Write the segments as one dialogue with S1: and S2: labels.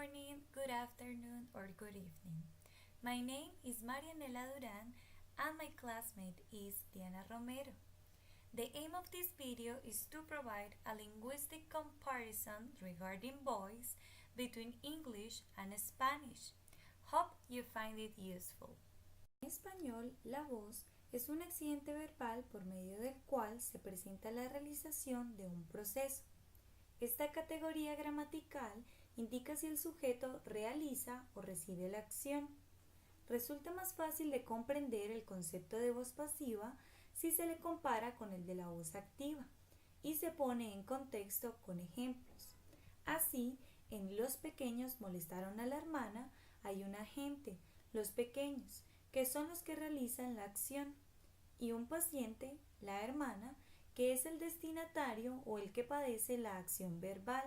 S1: morning, good afternoon, or good evening. My name is Marianela Duran and my classmate is Diana Romero. The aim of this video is to provide a linguistic comparison regarding voice between English and Spanish. Hope you find it useful. En español, la voz es un accidente verbal por medio del cual se presenta la realización de un proceso. Esta categoría gramatical indica si el sujeto realiza o recibe la acción. Resulta más fácil de comprender el concepto de voz pasiva si se le compara con el de la voz activa y se pone en contexto con ejemplos. Así, en Los pequeños molestaron a la hermana hay un agente, los pequeños, que son los que realizan la acción, y un paciente, la hermana, que es el destinatario o el que padece la acción verbal.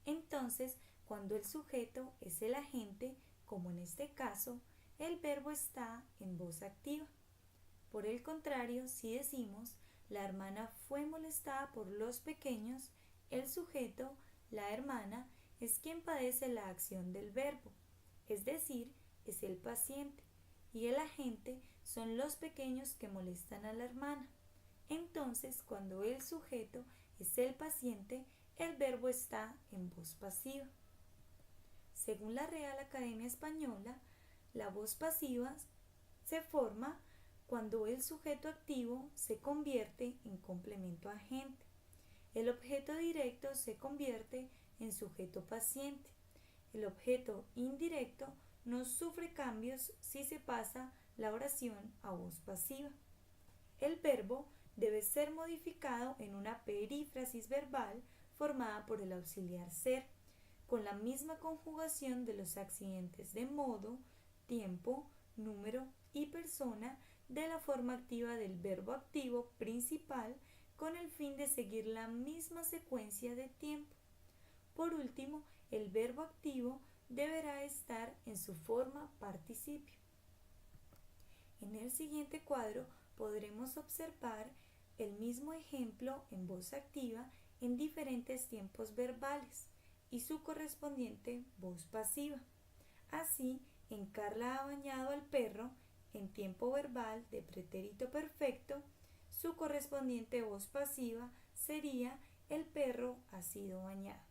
S1: Entonces, cuando el sujeto es el agente, como en este caso, el verbo está en voz activa. Por el contrario, si decimos la hermana fue molestada por los pequeños, el sujeto, la hermana, es quien padece la acción del verbo, es decir, es el paciente, y el agente son los pequeños que molestan a la hermana. Entonces, cuando el sujeto es el paciente, el verbo está en voz pasiva. Según la Real Academia Española, la voz pasiva se forma cuando el sujeto activo se convierte en complemento agente. El objeto directo se convierte en sujeto paciente. El objeto indirecto no sufre cambios si se pasa la oración a voz pasiva. El verbo debe ser modificado en una perífrasis verbal formada por el auxiliar ser, con la misma conjugación de los accidentes de modo, tiempo, número y persona de la forma activa del verbo activo principal con el fin de seguir la misma secuencia de tiempo. Por último, el verbo activo deberá estar en su forma participio. En el siguiente cuadro podremos observar el mismo ejemplo en voz activa en diferentes tiempos verbales y su correspondiente voz pasiva. Así, en Carla ha bañado al perro, en tiempo verbal de pretérito perfecto, su correspondiente voz pasiva sería el perro ha sido bañado.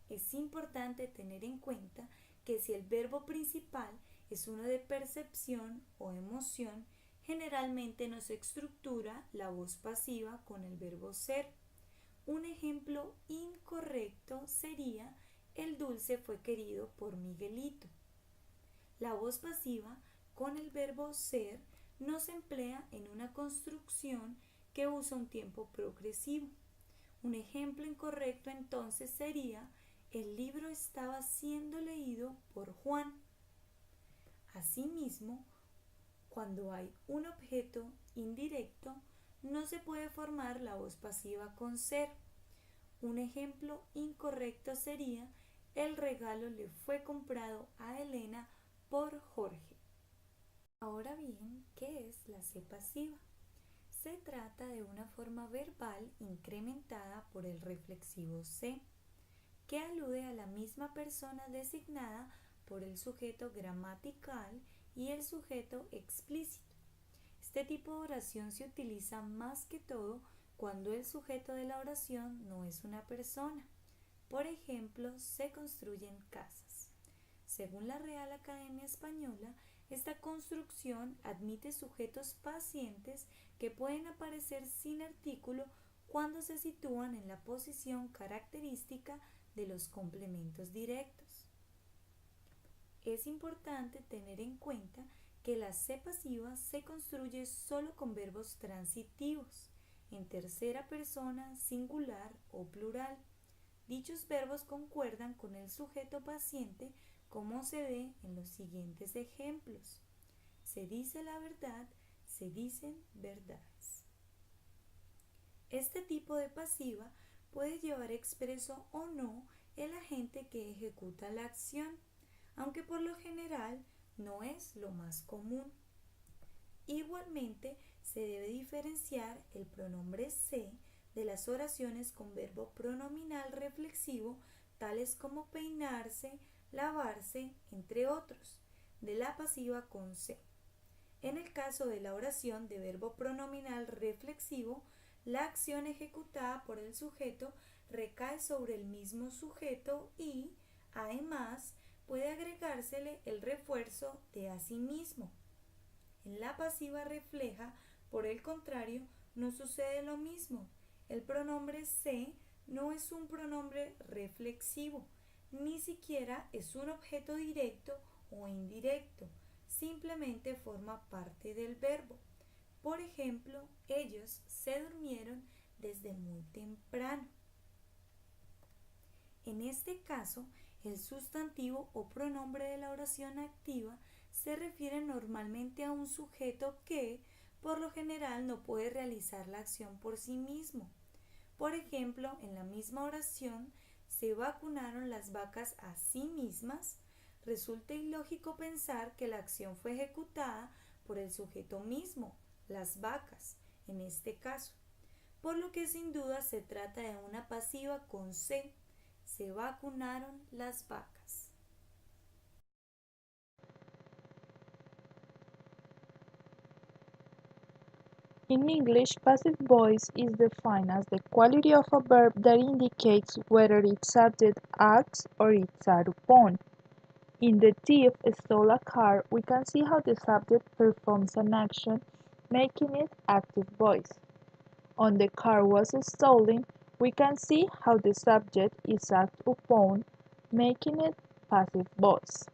S1: Es importante tener en cuenta que si el verbo principal es uno de percepción o emoción, generalmente no se estructura la voz pasiva con el verbo ser. Un ejemplo incorrecto sería el dulce fue querido por Miguelito. La voz pasiva con el verbo ser no se emplea en una construcción que usa un tiempo progresivo. Un ejemplo incorrecto entonces sería el libro estaba siendo leído por Juan. Asimismo, cuando hay un objeto indirecto, no se puede formar la voz pasiva con ser. Un ejemplo incorrecto sería el regalo le fue comprado a Elena por Jorge. Ahora bien, ¿qué es la C pasiva? Se trata de una forma verbal incrementada por el reflexivo C, que alude a la misma persona designada por el sujeto gramatical y el sujeto explícito. Este tipo de oración se utiliza más que todo cuando el sujeto de la oración no es una persona. Por ejemplo, se construyen casas. Según la Real Academia Española, esta construcción admite sujetos pacientes que pueden aparecer sin artículo cuando se sitúan en la posición característica de los complementos directos. Es importante tener en cuenta que la C pasiva se construye solo con verbos transitivos, en tercera persona, singular o plural. Dichos verbos concuerdan con el sujeto paciente como se ve en los siguientes ejemplos. Se dice la verdad, se dicen verdades. Este tipo de pasiva puede llevar expreso o no el agente que ejecuta la acción, aunque por lo general no es lo más común. Igualmente, se debe diferenciar el pronombre se de las oraciones con verbo pronominal reflexivo tales como peinarse, lavarse, entre otros, de la pasiva con se. En el caso de la oración de verbo pronominal reflexivo, la acción ejecutada por el sujeto recae sobre el mismo sujeto y, además, puede agregársele el refuerzo de a sí mismo. En la pasiva refleja, por el contrario, no sucede lo mismo. El pronombre se no es un pronombre reflexivo, ni siquiera es un objeto directo o indirecto, simplemente forma parte del verbo. Por ejemplo, ellos se durmieron desde muy temprano. En este caso, el sustantivo o pronombre de la oración activa se refiere normalmente a un sujeto que, por lo general, no puede realizar la acción por sí mismo. Por ejemplo, en la misma oración, se vacunaron las vacas a sí mismas. Resulta ilógico pensar que la acción fue ejecutada por el sujeto mismo, las vacas, en este caso. Por lo que sin duda se trata de una pasiva con se. Se vacunaron las vacas.
S2: In English, passive voice is defined as the quality of a verb that indicates whether its subject acts or is acted upon. In "The thief stole a car," we can see how the subject performs an action, making it active voice. On "The car was stolen," we can see how the subject is acted upon, making it passive voice.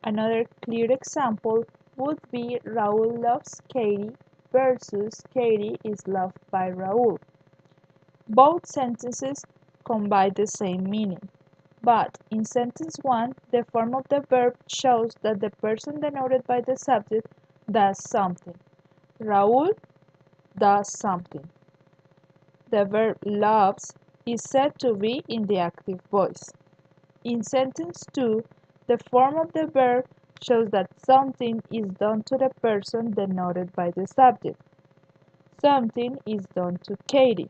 S2: Another clear example would be Raul loves Katie versus Katie is loved by Raul. Both sentences combine the same meaning, but in sentence 1, the form of the verb shows that the person denoted by the subject does something. Raul does something. The verb loves is said to be in the active voice. In sentence 2, the form of the verb shows that something is done to the person denoted by the subject. Something is done to Katie.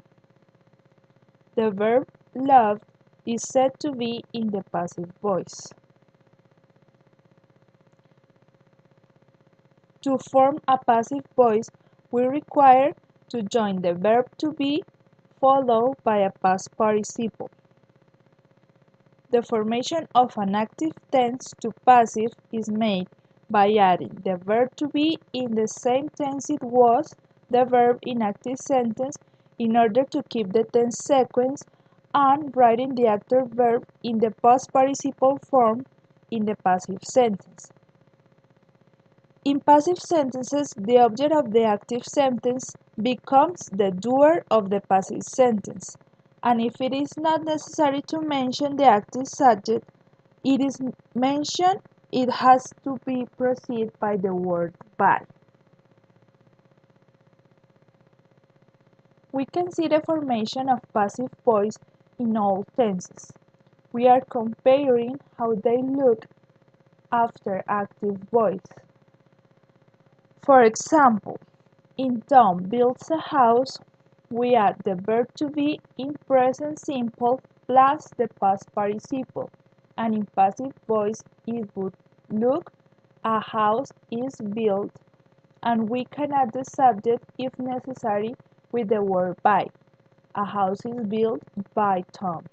S2: The verb loved is said to be in the passive voice. To form a passive voice, we require to join the verb to be followed by a past participle. The formation of an active tense to passive is made by adding the verb to be in the same tense it was the verb in active sentence in order to keep the tense sequence and writing the active verb in the past participle form in the passive sentence. In passive sentences, the object of the active sentence becomes the doer of the passive sentence, and if it is not necessary to mention the active subject, it is mentioned, it has to be preceded by the word by. We can see the formation of passive voice in all tenses. We are comparing how they look after active voice. For example, in Tom builds a house, we add the verb to be in present simple plus the past participle, and in passive voice it would look, a house is built, and we can add the subject if necessary with the word by. A house is built by Tom.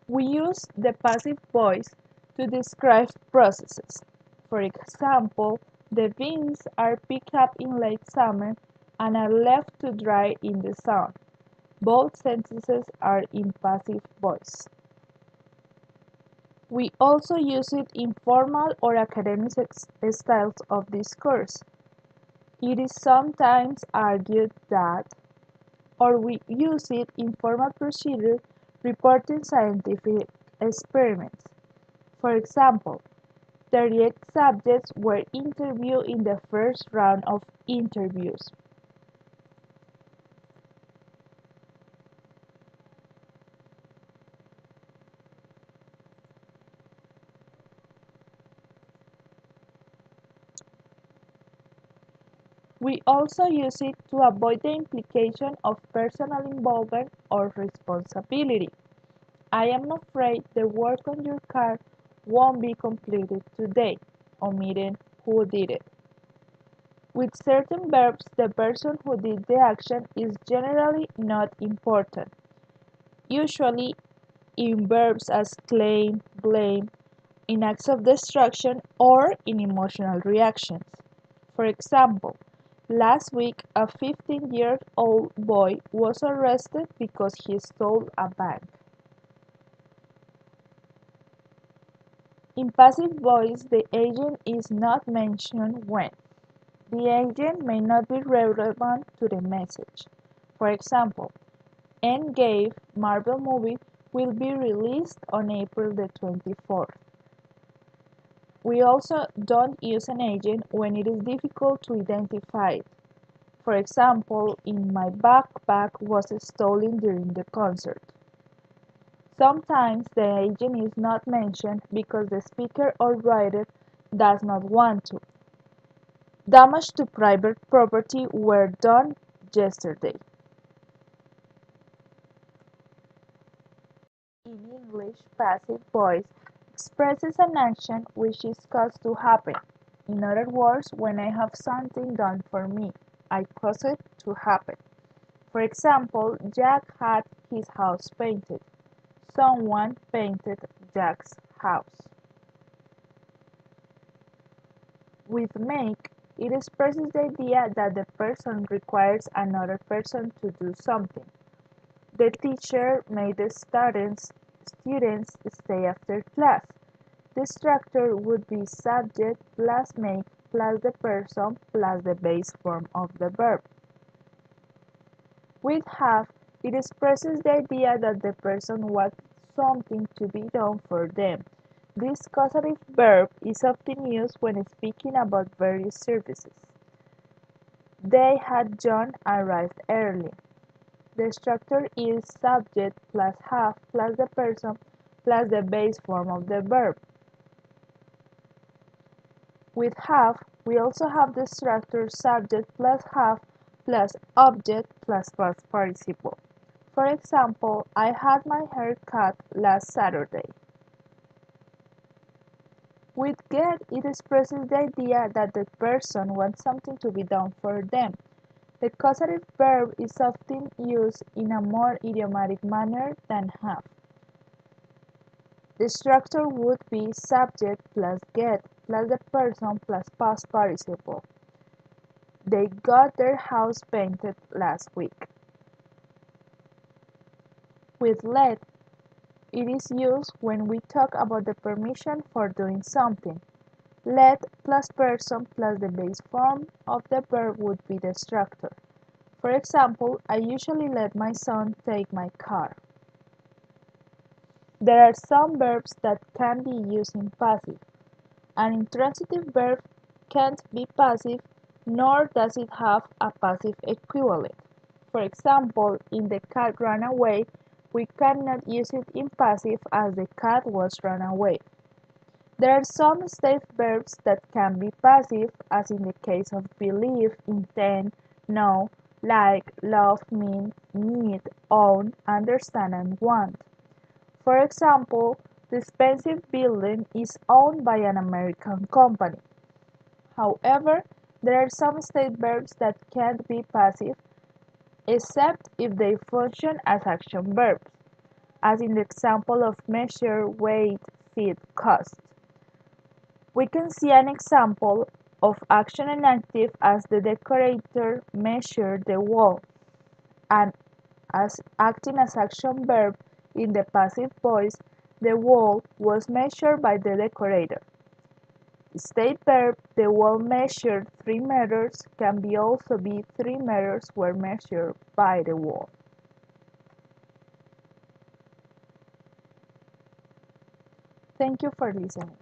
S2: We use the passive voice to describe processes. For example, the beans are picked up in late summer and are left to dry in the sun. Both sentences are in passive voice. We also use it in formal or academic styles of discourse. It is sometimes argued that, or we use it in formal procedure reporting scientific experiments. For example, 38 subjects were interviewed in the first round of interviews. We also use it to avoid the implication of personal involvement or responsibility. I am afraid the work on your car won't be completed today, omitting who did it. With certain verbs, the person who did the action is generally not important, usually in verbs as claim, blame, in acts of destruction, or in emotional reactions. For example, last week a 15-year-old boy was arrested because he stole a bank. In passive voice, the agent is not mentioned when the agent may not be relevant to the message. For example, Endgame Marvel movie will be released on April the 24th. We also don't use an agent when it is difficult to identify it. For example, my backpack was stolen during the concert. Sometimes the agent is not mentioned because the speaker or writer does not want to. Damage to private property were done yesterday. In English, passive voice expresses an action which is caused to happen. In other words, when I have something done for me, I cause it to happen. For example, Jack had his house painted. Someone painted Jack's house. With make, it expresses the idea that the person requires another person to do something. The teacher made the students stay after class. The structure would be subject plus make plus the person plus the base form of the verb. With have, it expresses the idea that the person wants something to be done for them. This causative verb is often used when speaking about various services. They had John arrived early. The structure is subject plus have plus the person plus the base form of the verb. With have, we also have the structure subject plus have plus object plus past participle. For example, I had my hair cut last Saturday. With get, it expresses the idea that the person wants something to be done for them. The causative verb is often used in a more idiomatic manner than have. The structure would be subject plus get plus the person plus past participle. They got their house painted last week. With let, it is used when we talk about the permission for doing something. Let plus person plus the base form of the verb would be the structure. For example, I usually let my son take my car. There are some verbs that can be used in passive. An intransitive verb can't be passive, nor does it have a passive equivalent. For example, in the cat ran away, we cannot use it in passive as the cat was run away. There are some state verbs that can be passive, as in the case of believe, intend, know, like, love, mean, need, own, understand, and want. For example, the expensive building is owned by an American company. However, there are some state verbs that can't be passive, except if they function as action verbs, as in the example of measure, weight, feed, cost. We can see an example of action and active as the decorator measured the wall, and as acting as action verb in the passive voice, the wall was measured by the decorator. State verb, the wall measured 3 meters, can be also be 3 meters were measured by the wall. Thank you for listening.